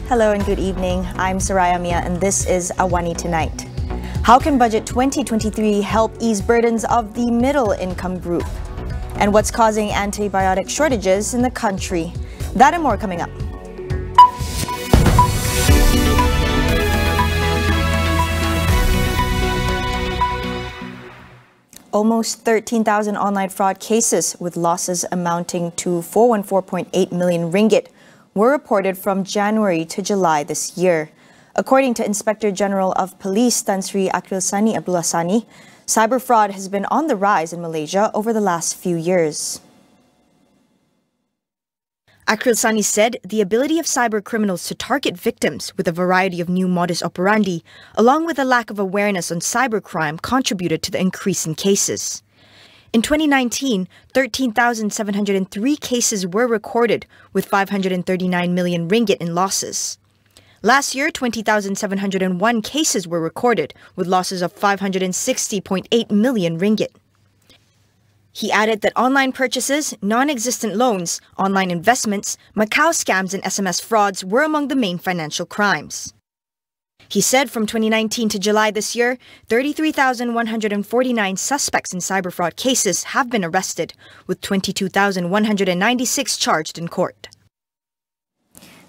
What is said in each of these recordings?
Hello and good evening. I'm Saraya Mia and this is AWANI Tonight. How can Budget 2023 help ease burdens of the middle income group? And what's causing antibiotic shortages in the country? That and more coming up. Almost 13,000 online fraud cases with losses amounting to 414.8 million ringgit were reported from January to July this year. According to Inspector General of Police Tan Sri Akrilsani Abdullasani, cyber fraud has been on the rise in Malaysia over the last few years. Akrilsani said the ability of cyber criminals to target victims with a variety of new modus operandi, along with a lack of awareness on cybercrime, contributed to the increase in cases. In 2019, 13,703 cases were recorded, with 539 million ringgit in losses. Last year, 20,701 cases were recorded, with losses of 560.8 million ringgit. He added that online purchases, non-existent loans, online investments, Macau scams and SMS frauds were among the main financial crimes. He said from 2019 to July this year, 33,149 suspects in cyber fraud cases have been arrested, with 22,196 charged in court.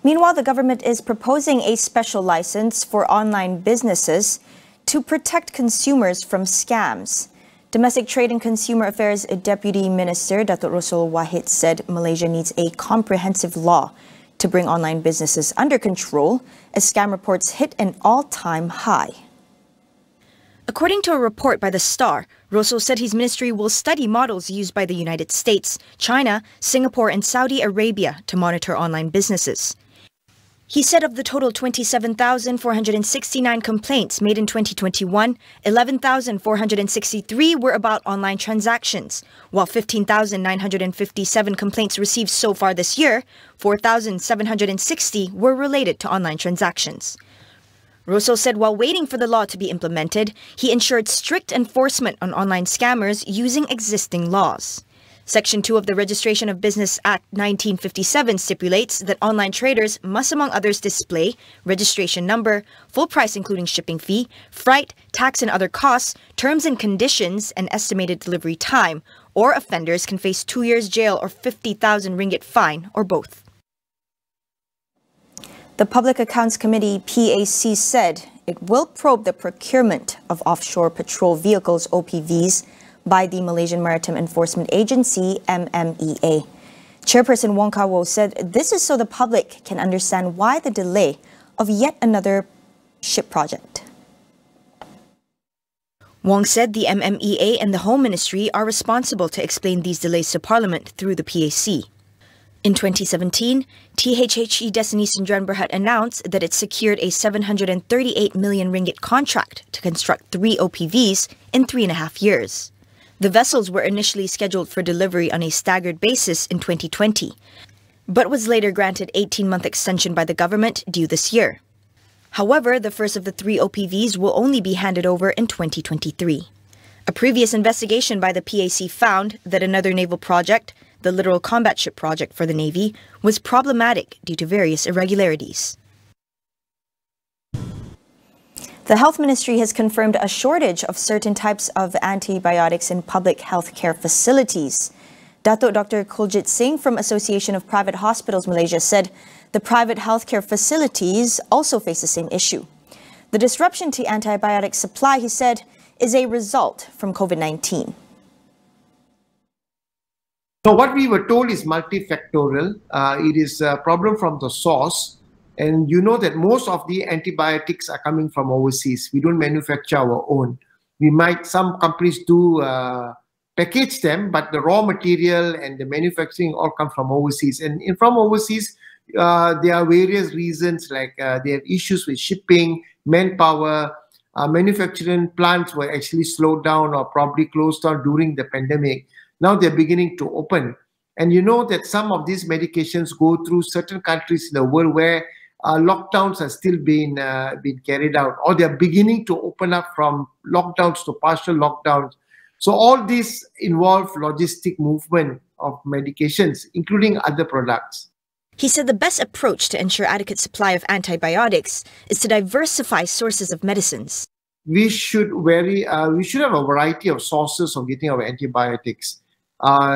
Meanwhile, the government is proposing a special license for online businesses to protect consumers from scams. Domestic Trade and Consumer Affairs Deputy Minister Datuk Rosul Wahid said Malaysia needs a comprehensive law to bring online businesses under control as scam reports hit an all-time high. According to a report by The Star, Rosul said his ministry will study models used by the United States, China, Singapore and Saudi Arabia to monitor online businesses. He said of the total 27,469 complaints made in 2021, 11,463 were about online transactions, while 15,957 complaints received so far this year, 4,760 were related to online transactions. Rosul said while waiting for the law to be implemented, he ensured strict enforcement on online scammers using existing laws. Section 2 of the Registration of Business Act 1957 stipulates that online traders must, among others, display registration number, full price including shipping fee, freight, tax and other costs, terms and conditions, and estimated delivery time, or offenders can face 2 years jail or 50,000 ringgit fine, or both. The Public Accounts Committee, PAC, said it will probe the procurement of offshore patrol vehicles, OPVs, by the Malaysian Maritime Enforcement Agency, MMEA. Chairperson Wong Kar-Wong said this is so the public can understand why the delay of yet another ship project. Wong said the MMEA and the Home Ministry are responsible to explain these delays to Parliament through the PAC. In 2017, THHE Destiny Sdn Bhd announced that it secured a 738 million ringgit contract to construct 3 OPVs in 3.5 years. The vessels were initially scheduled for delivery on a staggered basis in 2020, but was later granted 18-month extension by the government due this year. However, the first of the 3 OPVs will only be handed over in 2023. A previous investigation by the PAC found that another naval project, the Littoral Combat Ship Project for the Navy, was problematic due to various irregularities. The Health Ministry has confirmed a shortage of certain types of antibiotics in public healthcare facilities. Datuk Dr. Kuljit Singh from Association of Private Hospitals Malaysia said the private healthcare facilities also face the same issue. The disruption to antibiotic supply, he said, is a result from COVID-19. So what we were told is multifactorial. It is a problem from the source. And you know that most of the antibiotics are coming from overseas. We don't manufacture our own. Some companies do package them, but the raw material and the manufacturing all come from overseas. And from overseas, there are various reasons like they have issues with shipping, manpower, manufacturing plants were actually slowed down or probably closed down during the pandemic. Now they're beginning to open. And you know that some of these medications go through certain countries in the world where lockdowns are still being carried out, or they're beginning to open up from lockdowns to partial lockdowns. So all these involve logistic movement of medications, including other products. He said the best approach to ensure adequate supply of antibiotics is to diversify sources of medicines. We should have a variety of sources of getting our antibiotics.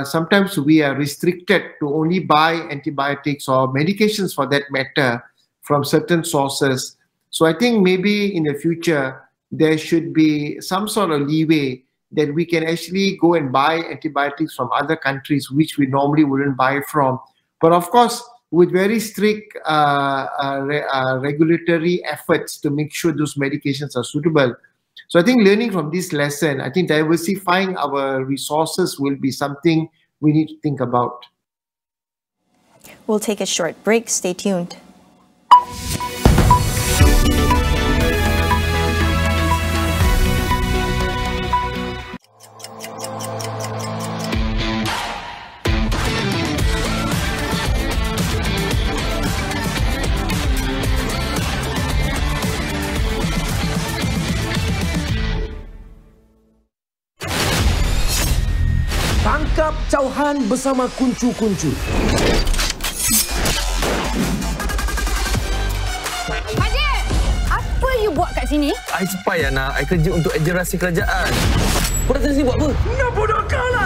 Sometimes we are restricted to only buy antibiotics or medications for that matter from certain sources. So I think maybe in the future, there should be some sort of leeway that we can actually go and buy antibiotics from other countries, which we normally wouldn't buy from. But of course, with very strict regulatory efforts to make sure those medications are suitable. So I think learning from this lesson, I think diversifying our resources will be something we need to think about. We'll take a short break. Stay tuned. Tangkap jauhan bersama kuncu-kuncu. Haji, apa you buat kat sini? I supaya nak, I kerja untuk ejen rahsia kerajaan. Kau datang sini buat apa? Nak bodoh kau lah!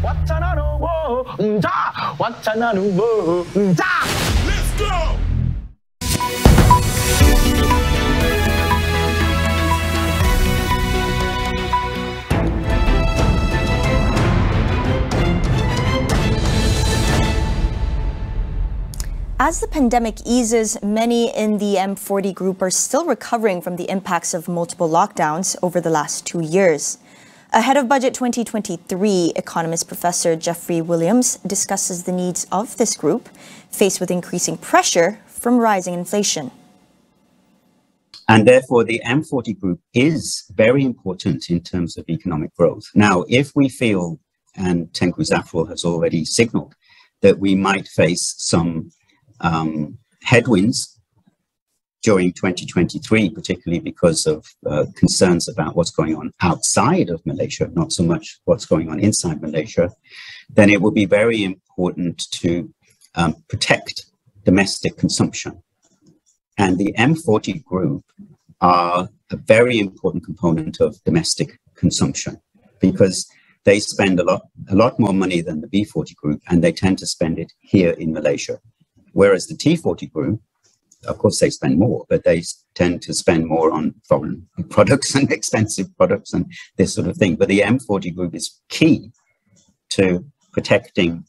Wacana nubo, wacana nubo, let's go! As the pandemic eases, many in the M40 group are still recovering from the impacts of multiple lockdowns over the last 2 years. Ahead of Budget 2023, economist Professor Jeffrey Williams discusses the needs of this group faced with increasing pressure from rising inflation. And therefore, the M40 group is very important in terms of economic growth. Now, if we feel, and Tengku Zafrul has already signaled, that we might face some headwinds during 2023, particularly because of concerns about what's going on outside of Malaysia, not so much what's going on inside Malaysia, then it will be very important to protect domestic consumption. And the M40 group are a very important component of domestic consumption because they spend a lot more money than the B40 group, and they tend to spend it here in Malaysia. Whereas the T40 group, of course, they spend more, but they tend to spend more on foreign products and expensive products and this sort of thing. But the M40 group is key to protecting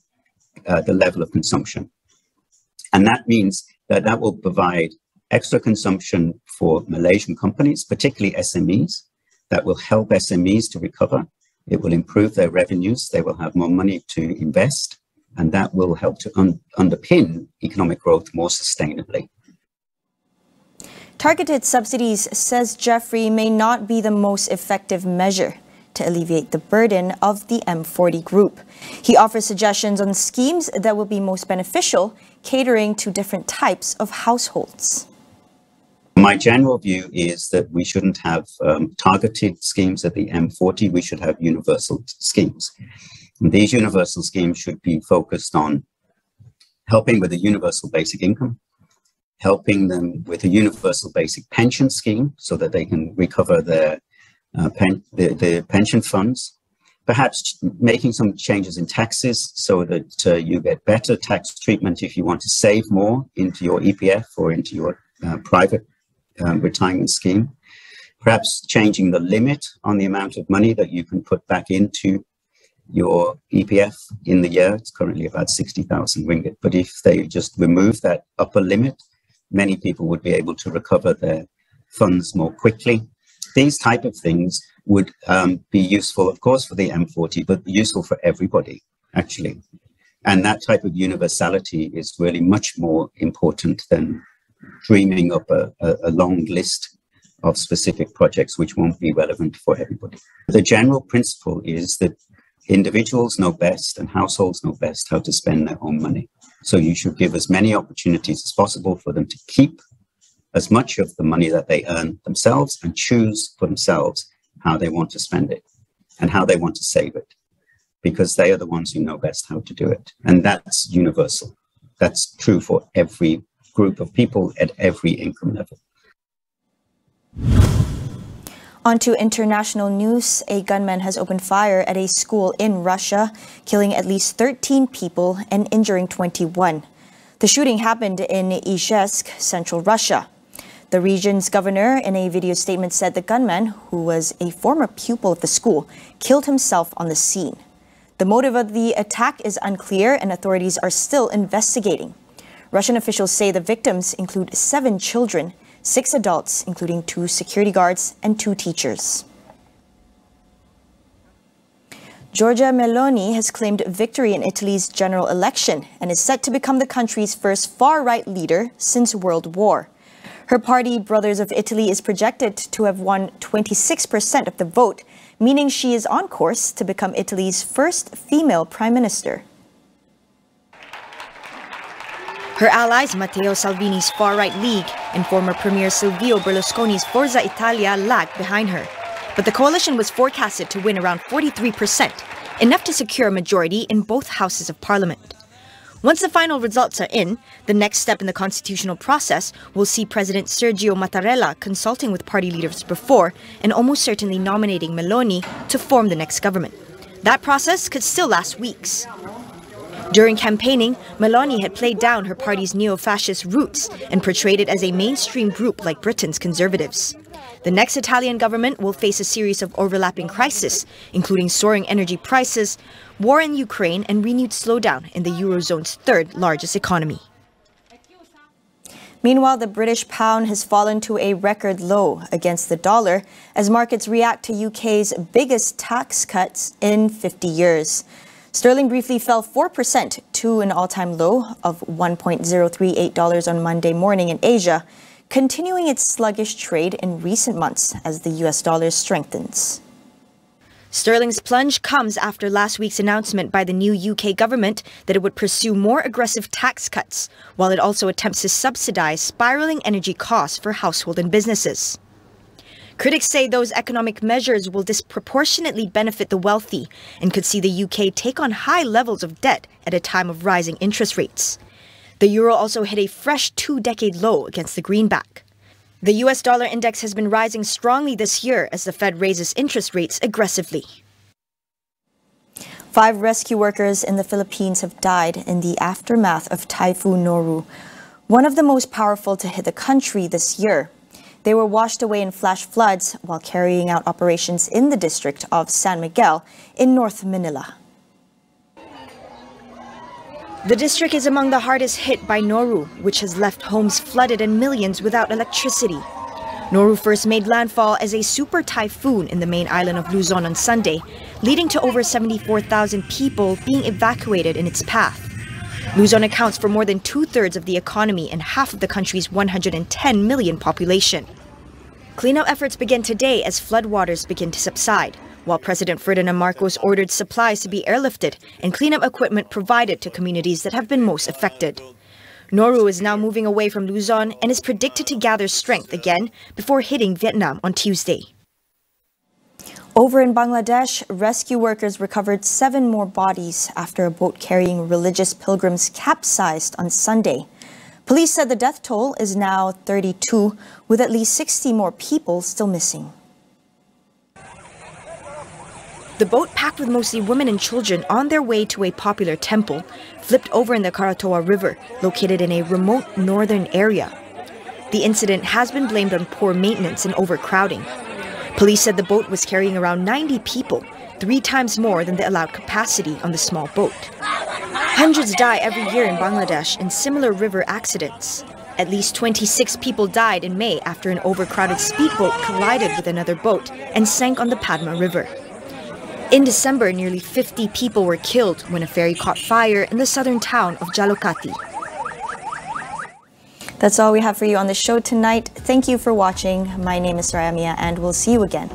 the level of consumption. And that means that that will provide extra consumption for Malaysian companies, particularly SMEs, that will help SMEs to recover. It will improve their revenues. They will have more money to invest. And that will help to underpin economic growth more sustainably. Targeted subsidies, says Jeffrey, may not be the most effective measure to alleviate the burden of the M40 group. He offers suggestions on schemes that will be most beneficial, catering to different types of households. My general view is that we shouldn't have targeted schemes at the M40. We should have universal schemes. And these universal schemes should be focused on helping with a universal basic income, helping them with a universal basic pension scheme so that they can recover their pension funds, perhaps making some changes in taxes so that you get better tax treatment if you want to save more into your EPF or into your private retirement scheme, perhaps changing the limit on the amount of money that you can put back into your EPF in the year. It's currently about 60,000 ringgit. But if they just remove that upper limit, many people would be able to recover their funds more quickly. These type of things would be useful, of course, for the M40, but useful for everybody, actually. And that type of universality is really much more important than dreaming up a long list of specific projects which won't be relevant for everybody. The general principle is that individuals know best and households know best how to spend their own money. So you should give as many opportunities as possible for them to keep as much of the money that they earn themselves and choose for themselves how they want to spend it. and how they want to save it, because they are the ones who know best how to do it. And that's universal. That's true for every group of people at every income level. On to international news. A gunman has opened fire at a school in Russia, killing at least 13 people and injuring 21. The shooting happened in Izhevsk, central Russia. The region's governor, in a video statement, said the gunman, who was a former pupil of the school, killed himself on the scene. The motive of the attack is unclear, and authorities are still investigating. Russian officials say the victims include 7 children, 6 adults, including 2 security guards and 2 teachers. Giorgia Meloni has claimed victory in Italy's general election and is set to become the country's first far-right leader since World War. Her party, Brothers of Italy, is projected to have won 26% of the vote, meaning she is on course to become Italy's first female prime minister. Her allies, Matteo Salvini's far-right League and former Premier Silvio Berlusconi's Forza Italia, lagged behind her. But the coalition was forecasted to win around 43%, enough to secure a majority in both houses of parliament. Once the final results are in, the next step in the constitutional process will see President Sergio Mattarella consulting with party leaders before and almost certainly nominating Meloni to form the next government. That process could still last weeks. During campaigning, Meloni had played down her party's neo-fascist roots and portrayed it as a mainstream group like Britain's Conservatives. The next Italian government will face a series of overlapping crises, including soaring energy prices, war in Ukraine, and renewed slowdown in the Eurozone's third largest economy. Meanwhile, the British pound has fallen to a record low against the dollar as markets react to UK's biggest tax cuts in 50 years. Sterling briefly fell 4% to an all-time low of $1.038 on Monday morning in Asia, continuing its sluggish trade in recent months as the US dollar strengthens. Sterling's plunge comes after last week's announcement by the new UK government that it would pursue more aggressive tax cuts, while it also attempts to subsidize spiraling energy costs for households and businesses. Critics say those economic measures will disproportionately benefit the wealthy and could see the UK take on high levels of debt at a time of rising interest rates. The euro also hit a fresh 2-decade low against the greenback. The US dollar index has been rising strongly this year as the Fed raises interest rates aggressively. 5 rescue workers in the Philippines have died in the aftermath of Typhoon Noru, one of the most powerful to hit the country this year. They were washed away in flash floods while carrying out operations in the district of San Miguel in North Manila. The district is among the hardest hit by Noru, which has left homes flooded and millions without electricity. Noru first made landfall as a super typhoon in the main island of Luzon on Sunday, leading to over 74,000 people being evacuated in its path. Luzon accounts for more than 2/3 of the economy and half of the country's 110 million population. Cleanup efforts begin today as floodwaters begin to subside, while President Ferdinand Marcos ordered supplies to be airlifted and cleanup equipment provided to communities that have been most affected. Noru is now moving away from Luzon and is predicted to gather strength again before hitting Vietnam on Tuesday. Over in Bangladesh, rescue workers recovered 7 more bodies after a boat carrying religious pilgrims capsized on Sunday. Police said the death toll is now 32, with at least 60 more people still missing. The boat, packed with mostly women and children on their way to a popular temple, flipped over in the Karatoa River, located in a remote northern area. The incident has been blamed on poor maintenance and overcrowding. Police said the boat was carrying around 90 people, 3 times more than the allowed capacity on the small boat. Hundreds die every year in Bangladesh in similar river accidents. At least 26 people died in May after an overcrowded speedboat collided with another boat and sank on the Padma River. In December, nearly 50 people were killed when a ferry caught fire in the southern town of Jalokati. That's all we have for you on the show tonight. Thank you for watching. My name is Saraya Mia, and we'll see you again